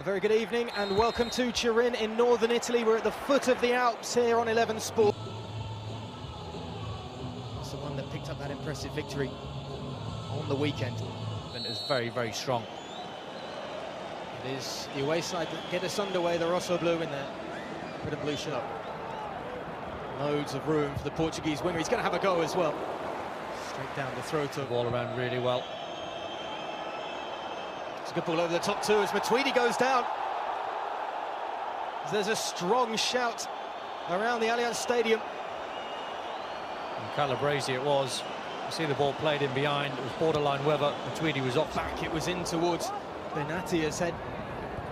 very good evening and welcome to Turin in northern Italy. We're at the foot of the Alps here on 11 Sport. It's the one that picked up that impressive victory on the weekend. And it was very, very strong. It is the away side that get us underway, the Rosso Blue in there. Red and blue shirt. Loads of room for the Portuguese winger. He's going to have a go as well. Straight down the throat of... Ball around really well. It's a good ball over the top too as Matuidi goes down. There's a strong shout around the Allianz Stadium. And Calabrese it was. You see the ball played in behind. It was borderline Weber. Matuidi was off. Back, it was in towards Benatia's head.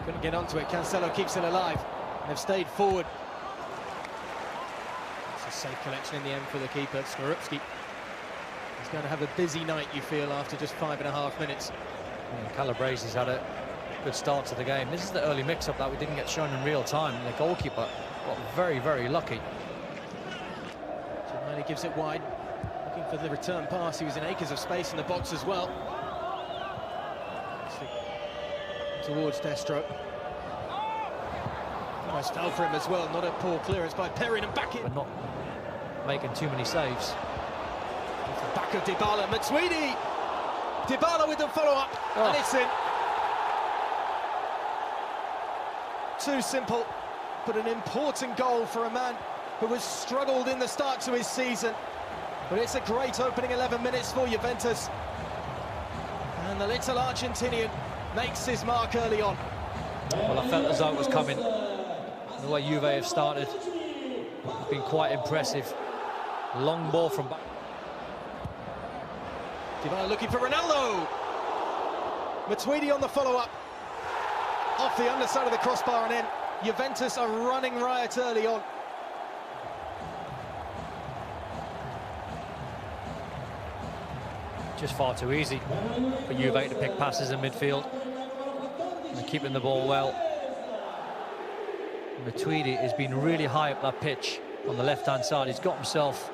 Couldn't get onto it. Cancelo keeps it alive. And they've stayed forward. It's a safe collection in the end for the keeper, Skorupski. He's going to have a busy night, you feel, after just 5.5 minutes. And Calabrese's had a good start to the game. This is the early mix-up that we didn't get shown in real time. The goalkeeper got very, very lucky. Giovanni gives it wide, looking for the return pass. He was in acres of space in the box as well. Towards Destro. Almost fell for him as well. Not a poor clearance by Perrin and back in. But not making too many saves. Back of Dybala, Matuidi. Dybala with the follow-up, and it's in. Too simple, but an important goal for a man who has struggled in the start to his season. But it's a great opening 11 minutes for Juventus. And the little Argentinian makes his mark early on. Well, I felt as though it was coming. The way Juve have started, it's been quite impressive. Long ball from back. Dybala looking for Ronaldo. Matuidi on the follow-up. Off the underside of the crossbar and in. Juventus are running riot early on. Just far too easy for Juve to pick passes in midfield. And keeping the ball well. Matuidi has been really high up that pitch on the left-hand side. He's got himself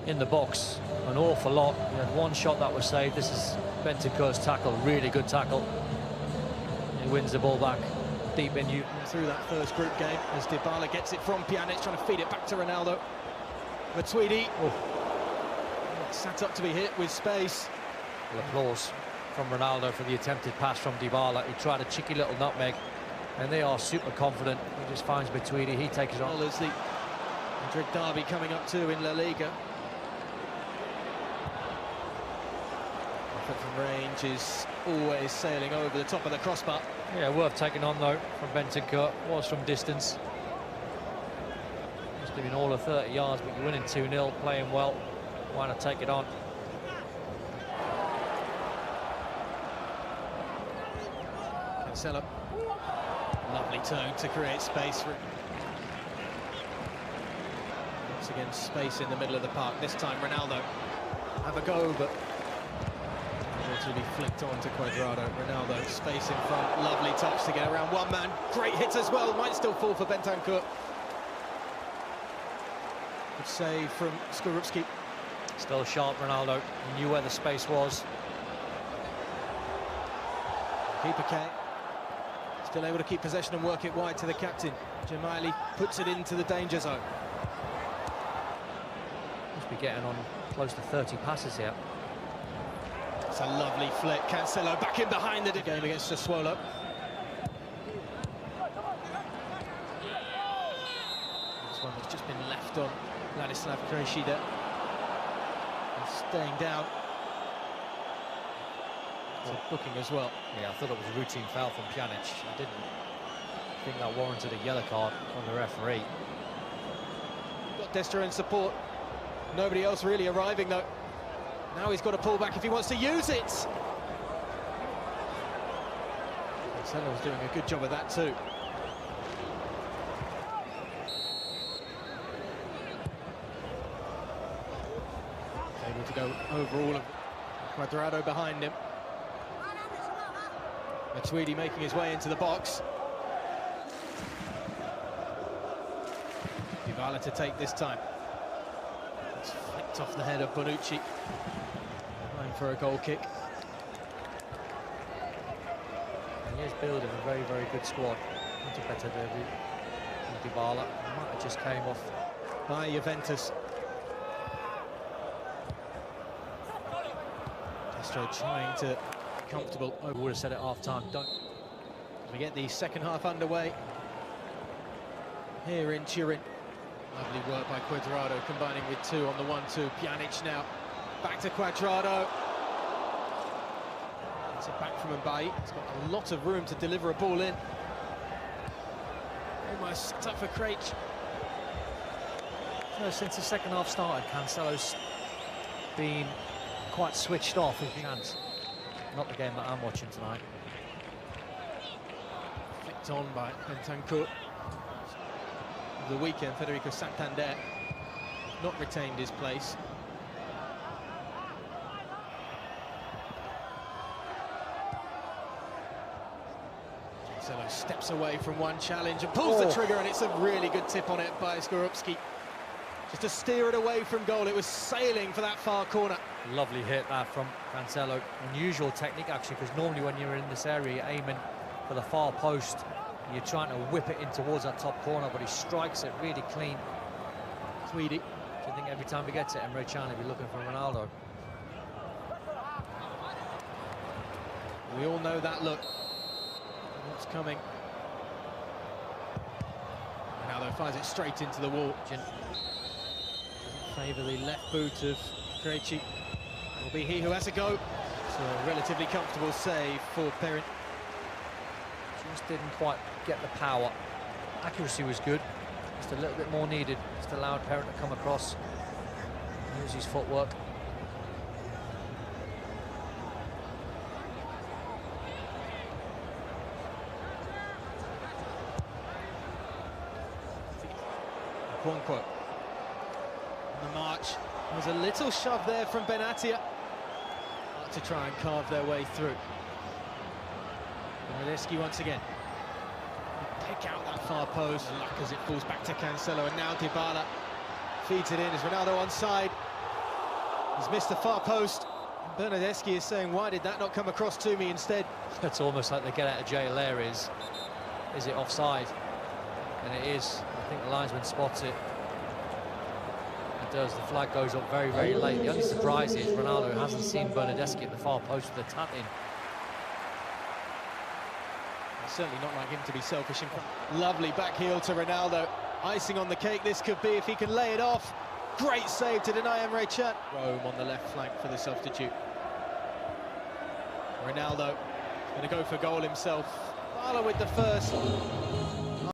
in the box an awful lot. He had one shot that was saved. This is Bentancur's tackle, really good tackle. He wins the ball back deep in you. Through that first group game as Dybala gets it from Pjanic, trying to feed it back to Ronaldo. Matuidi sat up to be hit with space. Well, applause from Ronaldo for the attempted pass from Dybala. He tried a cheeky little nutmeg, and they are super confident. He just finds Matuidi, he takes it on. Well, there's the Madrid derby coming up too in La Liga. Effort from range is always sailing over the top of the crossbar. Yeah, worth taking on though from Bentancur. Was from distance. Just doing all of 30 yards, but you're winning 2-0, playing well. Why not take it on? Cancelo. Lovely turn to create space for... Once again, space in the middle of the park. This time, Ronaldo have a go, but able to be flicked on to Cuadrado. Ronaldo, space in front. Lovely touch to get around one man. Great hit as well. Might still fall for Bentancur. Good save from Skorupski. Still sharp, Ronaldo. He knew where the space was. Keeper K. Still able to keep possession and work it wide to the captain. Gemayli puts it into the danger zone. Must be getting on close to 30 passes here. It's a lovely flick. Cancelo back in behind the game against Sassuolo. This one that's just been left on Ladislav Krejcida. Staying down. It's a booking as well. Yeah, I thought it was a routine foul from Pjanic. I didn't think that warranted a yellow card from the referee. Got Destro in support. Nobody else really arriving though. Now he's got to pull back if he wants to use it. Marcelo's doing a good job of that too. Able to go over all of Cuadrado behind him. Matuidi making his way into the box. Dybala to take this time. It's flicked off the head of Bonucci. Going for a goal kick. He is building a very, very good squad. Not a better derby. Dybala might have just came off by Juventus. Castro trying to be comfortable. I would have said at half-time, don't. We get the second half underway here in Turin. Lovely work by Cuadrado, combining with two on the 1-2. Pjanic now, back to Cuadrado. It's it back from Mbaye. He's got a lot of room to deliver a ball in. Almost set up for Craich. No, since the second half started, Cancelo's been quite switched off, if you can. Not the game that I'm watching tonight. Flicked on by Bentancur. The weekend, Federico Santander not retained his place. Cancelo steps away from one challenge and pulls the trigger, and it's a really good tip on it by Skorupski. Just to steer it away from goal. It was sailing for that far corner. Lovely hit that from Cancelo. Unusual technique, actually, because normally when you're in this area, you're aiming for the far post. You're trying to whip it in towards that top corner, but he strikes it really clean. Tweedy. Do you think every time he gets it, Emre Can will be looking for Ronaldo? We all know that look. What's coming? Ronaldo fires it straight into the wall. Favour the left boot of Krejci. Will be he who has a go. So a relatively comfortable save for Perrin. Just didn't quite get the power. Accuracy was good, just a little bit more needed. Just allowed Perrin to come across, use his footwork. Quonquo on the march. There's a little shove there from Benatia to try and carve their way through. Bernardeschi once again. Pick out that far post. Luck as it falls back to Cancelo, and now Dybala feeds it in. Is Ronaldo onside? He's missed the far post. Bernardeschi is saying, why did that not come across to me instead? It's almost like they get out of jail there. Is it offside? And it is. I think the linesman spots it. It does. The flag goes up very, very late. The only surprise is Ronaldo hasn't seen Bernardeschi at the far post with the tap in. It's certainly not like him to be selfish in front. Lovely back heel to Ronaldo. Icing on the cake this could be if he can lay it off. Great save to deny Emre Can. Rome on the left flank for the substitute. Ronaldo going to go for goal himself. Dybala with the first.